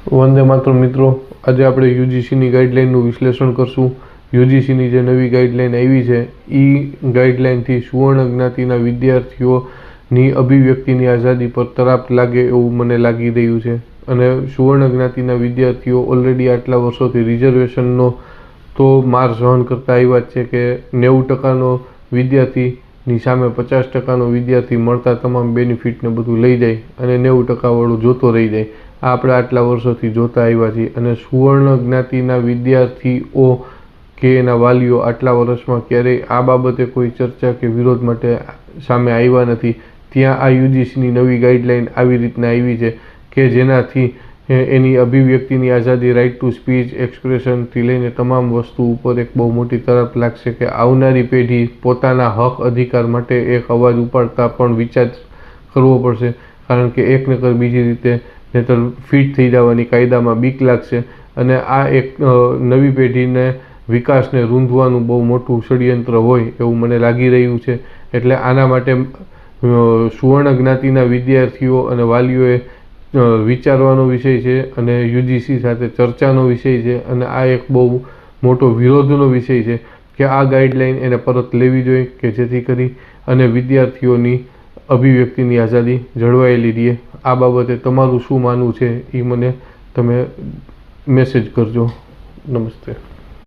વંદે માતરમ મિત્રો, આજે આપણે યુજીસીની ગાઈડલાઇનનું વિશ્લેષણ કરશું। યુજીસીની જે નવી ગાઈડલાઇન આવી છે એ ગાઈડલાઇનથી સુવર્ણ જ્ઞાતિના વિદ્યાર્થીઓની અભિવ્યક્તિની આઝાદી પર તરાપ લાગે એવું મને લાગી રહ્યું છે। અને સુવર્ણ જ્ઞાતિના વિદ્યાર્થીઓ ઓલરેડી આટલા વર્ષોથી રિઝર્વેશનનો તો માર સહન કરતા આવ્યા જ છે કે 90% વિદ્યાર્થીની સામે 50% વિદ્યાર્થી મળતા તમામ બેનિફિટને બધું લઈ જાય અને 90% વાળું જોતો રહી જાય। આ આપણે આટલા વર્ષોથી જોતા આવ્યા છીએ અને સુવર્ણ જ્ઞાતિના વિદ્યાર્થીઓ કે એના વાલીઓ આટલા વર્ષમાં ક્યારેય આ બાબતે કોઈ ચર્ચા કે વિરોધ માટે સામે આવ્યા નથી। ત્યાં આ યુજીસીની નવી ગાઈડલાઇન આવી રીતના આવી છે કે જેનાથી એની અભિવ્યક્તિની આઝાદી, રાઇટ ટુ સ્પીચ, એક્સપ્રેશનથી લઈને તમામ વસ્તુ ઉપર એક બહુ મોટી તરફ લાગશે કે આવનારી પેઢી પોતાના હક અધિકાર માટે એક અવાજ ઉપાડતા પણ વિચાર કરવો પડશે, કારણ કે એક નકર બીજી રીતે નહીંતર ફિટ થઈ જવાની કાયદામાં બીક લાગશે અને આ એક નવી પેઢીને વિકાસને રૂંધવાનું બહુ મોટું ષડયંત્ર હોય એવું મને લાગી રહ્યું છે। એટલે આના માટે સુવર્ણ જ્ઞાતિના વિદ્યાર્થીઓ અને વાલીઓએ વિચારવાનો વિષય છે અને યુજીસી સાથે ચર્ચાનો વિષય છે અને આ એક બહુ મોટો વિરોધનો વિષય છે કે આ ગાઈડલાઇન એને પરત લેવી જોઈએ કે જેથી કરી અને વિદ્યાર્થીઓની અભિવ્યક્તિની આઝાદી જળવાયેલી રહે। આ બાબતે તમારું શું માનવું છે એ મને તમે મેસેજ કરજો। નમસ્તે।